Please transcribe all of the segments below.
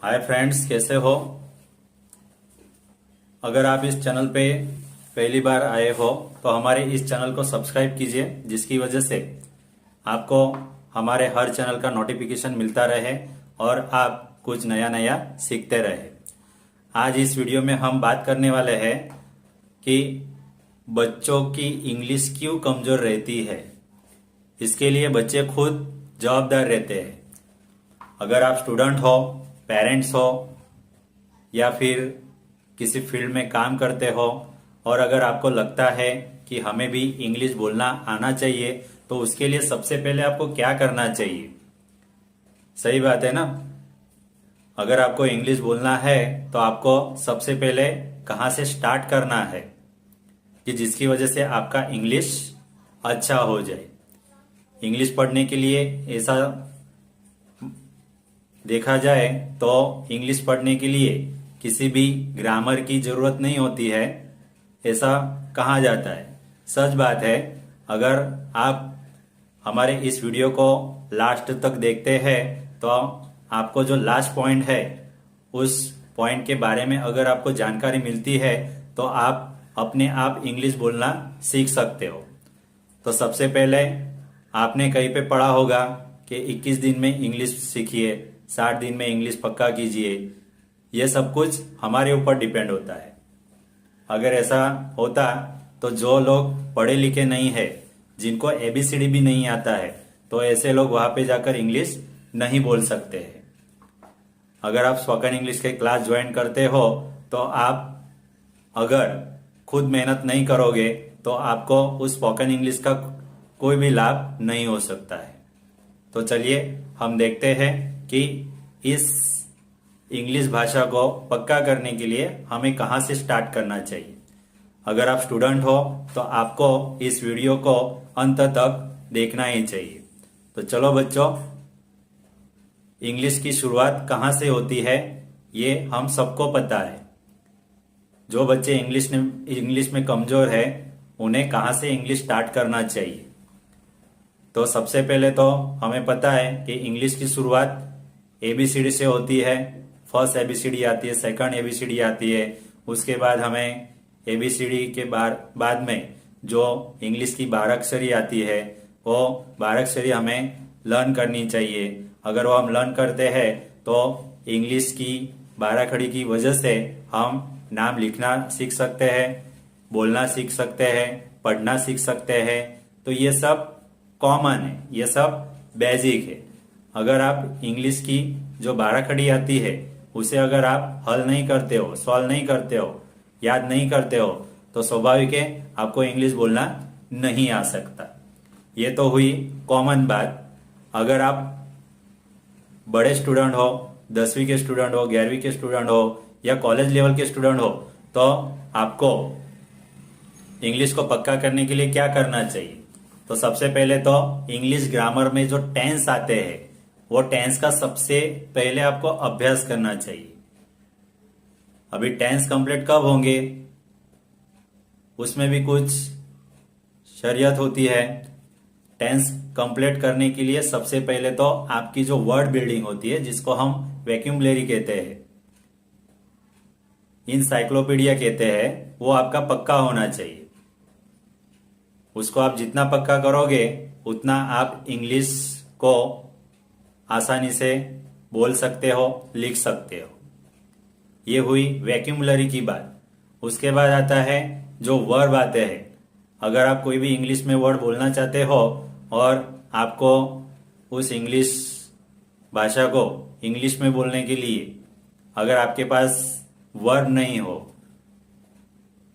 Hi friends, कैसे हो। अगर आप इस चैनल पे पहली बार आए हो तो हमारे इस चैनल को सब्सक्राइब कीजिए, जिसकी वजह से आपको हमारे हर चैनल का नोटिफिकेशन मिलता रहे और आप कुछ नया नया सीखते रहे। आज इस वीडियो में हम बात करने वाले हैं कि बच्चों की इंग्लिश क्यों कमजोर रहती है। इसके लिए बच्चे खुद जवाबदार रहते हैं। अगर आप स्टूडेंट हो, पेरेंट्स हो या फिर किसी फील्ड में काम करते हो और अगर आपको लगता है कि हमें भी इंग्लिश बोलना आना चाहिए, तो उसके लिए सबसे पहले आपको क्या करना चाहिए। सही बात है ना। अगर आपको इंग्लिश बोलना है तो आपको सबसे पहले कहाँ से स्टार्ट करना है कि जिसकी वजह से आपका इंग्लिश अच्छा हो जाए। इंग्लिश पढ़ने के लिए ऐसा देखा जाए तो इंग्लिश पढ़ने के लिए किसी भी ग्रामर की जरूरत नहीं होती है, ऐसा कहा जाता है। सच बात है। अगर आप हमारे इस वीडियो को लास्ट तक देखते हैं तो आपको जो लास्ट पॉइंट है उस पॉइंट के बारे में अगर आपको जानकारी मिलती है तो आप अपने आप इंग्लिश बोलना सीख सकते हो। तो सबसे पहले आपने कहीं पे पढ़ा होगा कि 21 दिन में इंग्लिश सीखिए, 60 दिन में इंग्लिश पक्का कीजिए। ये सब कुछ हमारे ऊपर डिपेंड होता है। अगर ऐसा होता तो जो लोग पढ़े लिखे नहीं है, जिनको एबीसीडी भी नहीं आता है, तो ऐसे लोग वहां पे जाकर इंग्लिश नहीं बोल सकते हैं। अगर आप स्पोकन इंग्लिश के क्लास ज्वाइन करते हो तो आप अगर खुद मेहनत नहीं करोगे तो आपको उस स्पोकन इंग्लिश का कोई भी लाभ नहीं हो सकता है। तो चलिए हम देखते हैं कि इस इंग्लिश भाषा को पक्का करने के लिए हमें कहां से स्टार्ट करना चाहिए। अगर आप स्टूडेंट हो तो आपको इस वीडियो को अंत तक देखना ही चाहिए। तो चलो बच्चों, इंग्लिश की शुरुआत कहां से होती है ये हम सबको पता है। जो बच्चे इंग्लिश में कमजोर है उन्हें कहां से इंग्लिश स्टार्ट करना चाहिए। तो सबसे पहले तो हमें पता है कि इंग्लिश की शुरुआत एबीसीडी से होती है। फर्स्ट एबीसीडी आती है, सेकंड एबीसीडी आती है। उसके बाद हमें एबीसीडी के बाद में जो इंग्लिश की 12 अक्षरी आती है वो 12 अक्षरी हमें लर्न करनी चाहिए। अगर वो हम लर्न करते हैं तो इंग्लिश की 12 अक्षरी की वजह से हम नाम लिखना सीख सकते हैं, बोलना सीख सकते हैं, पढ़ना सीख सकते हैं। तो ये सब कॉमन है, ये सब बेसिक है। अगर आप इंग्लिश की जो 12 खड़ी आती है उसे अगर आप हल नहीं करते हो, सॉल्व नहीं करते हो, याद नहीं करते हो, तो स्वाभाविक है आपको इंग्लिश बोलना नहीं आ सकता। ये तो हुई कॉमन बात। अगर आप बड़े स्टूडेंट हो, 10वीं के स्टूडेंट हो, 11वीं के स्टूडेंट हो या कॉलेज लेवल के स्टूडेंट हो, तो आपको इंग्लिश को पक्का करने के लिए क्या करना चाहिए। तो सबसे पहले तो इंग्लिश ग्रामर में जो टेंस आते हैं वो टेंस का सबसे पहले आपको अभ्यास करना चाहिए। अभी टेंस कंप्लीट कब होंगे उसमें भी कुछ शर्यत होती है। टेंस कंप्लीट करने के लिए सबसे पहले तो आपकी जो वर्ड बिल्डिंग होती है, जिसको हम वैक्यूमलेरी कहते हैं, इनसाइक्लोपीडिया कहते हैं, वो आपका पक्का होना चाहिए। उसको आप जितना पक्का करोगे उतना आप इंग्लिश को आसानी से बोल सकते हो, लिख सकते हो। ये हुई वैक्यूमलरी की बात। उसके बाद आता है जो वर्ब आते हैं। अगर आप कोई भी इंग्लिश में वर्ड बोलना चाहते हो और आपको उस इंग्लिश भाषा को इंग्लिश में बोलने के लिए अगर आपके पास वर्ब नहीं हो,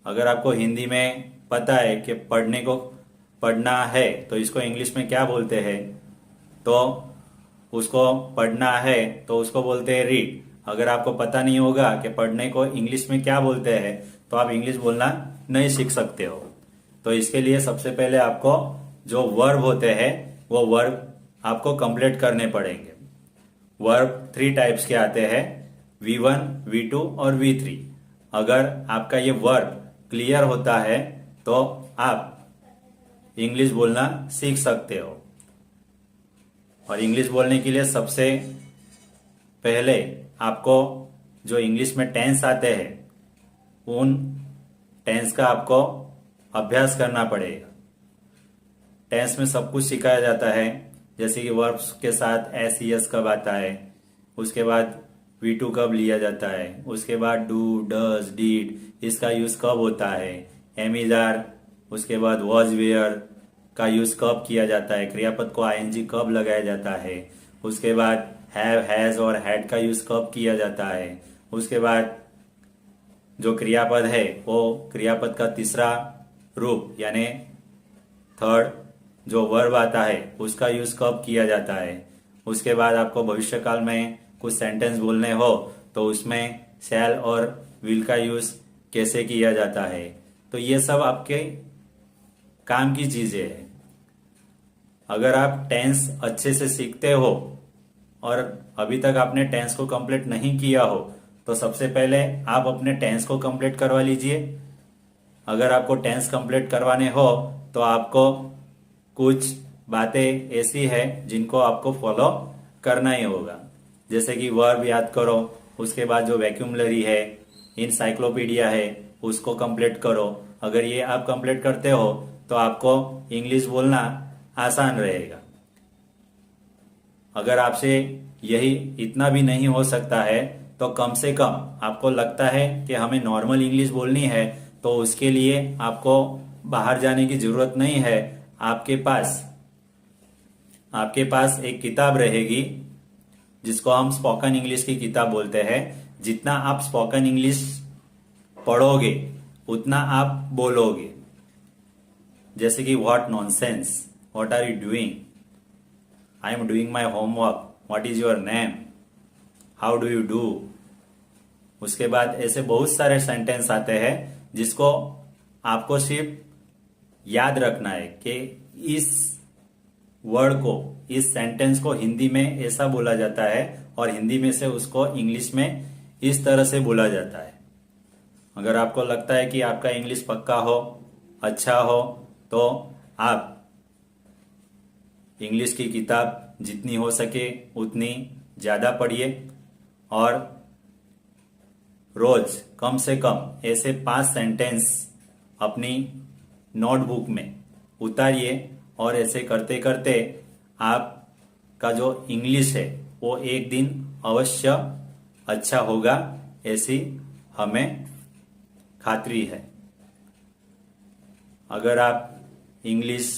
अगर आपको हिंदी में पता है कि पढ़ना है तो इसको इंग्लिश में क्या बोलते हैं, तो उसको पढ़ना है तो उसको बोलते हैं रीड। अगर आपको पता नहीं होगा कि पढ़ने को इंग्लिश में क्या बोलते हैं तो आप इंग्लिश बोलना नहीं सीख सकते हो। तो इसके लिए सबसे पहले आपको जो वर्ब होते हैं वो वर्ब आपको कंप्लीट करने पड़ेंगे। वर्ब 3 टाइप्स के आते हैं, V1, V2 और V3। अगर आपका ये वर्ब क्लियर होता है तो आप इंग्लिश बोलना सीख सकते हो। और इंग्लिश बोलने के लिए सबसे पहले आपको जो इंग्लिश में टेंस आते हैं उन टेंस का आपको अभ्यास करना पड़ेगा। टेंस में सब कुछ सिखाया जाता है, जैसे कि वर्ब्स के साथ एस यस कब आता है, उसके बाद V2 कब लिया जाता है, उसके बाद डू डज डीड इसका यूज कब होता है, एम इज आर, उसके बाद वॉज वेयर का यूज कब किया जाता है, क्रियापद को आईएनजी कब लगाया जाता है, उसके बाद हैव हैज और हैड का यूज कब किया जाता है, उसके बाद जो क्रियापद है वो क्रियापद का तीसरा रूप यानी थर्ड जो वर्ब आता है उसका यूज कब किया जाता है। उसके बाद आपको भविष्यकाल में कुछ सेंटेंस बोलने हो तो उसमें शैल और विल का यूज कैसे किया जाता है। तो ये सब आपके काम की चीजें हैं। अगर आप टेंस अच्छे से सीखते हो और अभी तक आपने टेंस को कंप्लीट नहीं किया हो तो सबसे पहले आप अपने टेंस को कंप्लीट करवा लीजिए। अगर आपको टेंस कंप्लीट करवाने हो तो आपको कुछ बातें ऐसी है जिनको आपको फॉलो करना ही होगा, जैसे कि वर्ब याद करो, उसके बाद जो वैक्यूमलरी है, इनसाइक्लोपीडिया है उसको कंप्लीट करो। अगर ये आप कंप्लीट करते हो तो आपको इंग्लिश बोलना आसान रहेगा। अगर आपसे यही इतना भी नहीं हो सकता है तो कम से कम आपको लगता है कि हमें नॉर्मल इंग्लिश बोलनी है तो उसके लिए आपको बाहर जाने की जरूरत नहीं है। आपके पास एक किताब रहेगी जिसको हम स्पोकन इंग्लिश की किताब बोलते हैं। जितना आप स्पोकन इंग्लिश पढ़ोगे उतना आप बोलोगे, जैसे कि what nonsense, what are you doing, I am doing my homework, what is your name, how do you do. उसके बाद ऐसे बहुत सारे सेंटेंस आते हैं जिसको आपको सिर्फ याद रखना है कि इस वर्ड को, इस सेंटेंस को हिंदी में ऐसा बोला जाता है और हिंदी में से उसको इंग्लिश में इस तरह से बोला जाता है। अगर आपको लगता है कि आपका इंग्लिश पक्का हो, अच्छा हो, तो आप इंग्लिश की किताब जितनी हो सके उतनी ज्यादा पढ़िए और रोज कम से कम ऐसे 5 सेंटेंस अपनी नोटबुक में उतारिए और ऐसे करते करते आपका जो इंग्लिश है वो एक दिन अवश्य अच्छा होगा, ऐसी हमें खातरी है। अगर आप इंग्लिश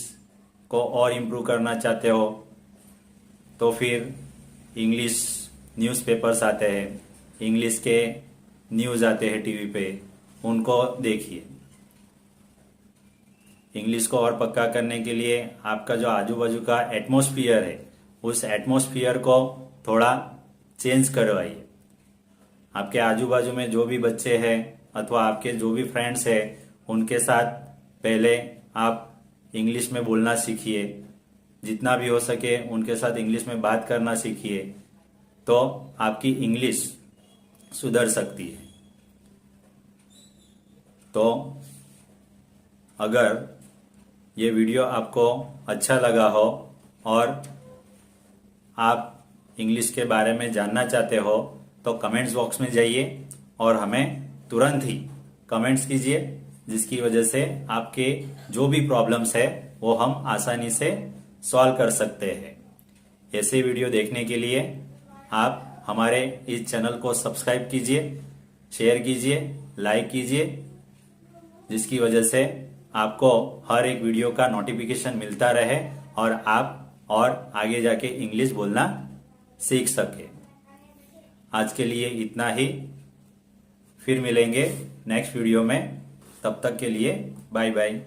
को और इम्प्रूव करना चाहते हो तो फिर इंग्लिश न्यूज़पेपर्स आते हैं, इंग्लिश के न्यूज़ आते हैं टीवी पे, उनको देखिए। इंग्लिश को और पक्का करने के लिए आपका जो आजू बाजू का एटमॉस्फियर है उस एटमॉस्फियर को थोड़ा चेंज करवाइए। आपके आजू बाजू में जो भी बच्चे हैं अथवा आपके जो भी फ्रेंड्स हैं उनके साथ पहले आप इंग्लिश में बोलना सीखिए। जितना भी हो सके उनके साथ इंग्लिश में बात करना सीखिए, तो आपकी इंग्लिश सुधर सकती है। तो अगर ये वीडियो आपको अच्छा लगा हो और आप इंग्लिश के बारे में जानना चाहते हो तो कमेंट्स बॉक्स में जाइए और हमें तुरंत ही कमेंट्स कीजिए, जिसकी वजह से आपके जो भी प्रॉब्लम्स है वो हम आसानी से सॉल्व कर सकते हैं। ऐसे वीडियो देखने के लिए आप हमारे इस चैनल को सब्सक्राइब कीजिए, शेयर कीजिए, लाइक कीजिए, जिसकी वजह से आपको हर एक वीडियो का नोटिफिकेशन मिलता रहे और आप और आगे जाके इंग्लिश बोलना सीख सके। आज के लिए इतना ही, फिर मिलेंगे नेक्स्ट वीडियो में। तब तक के लिए बाय बाय।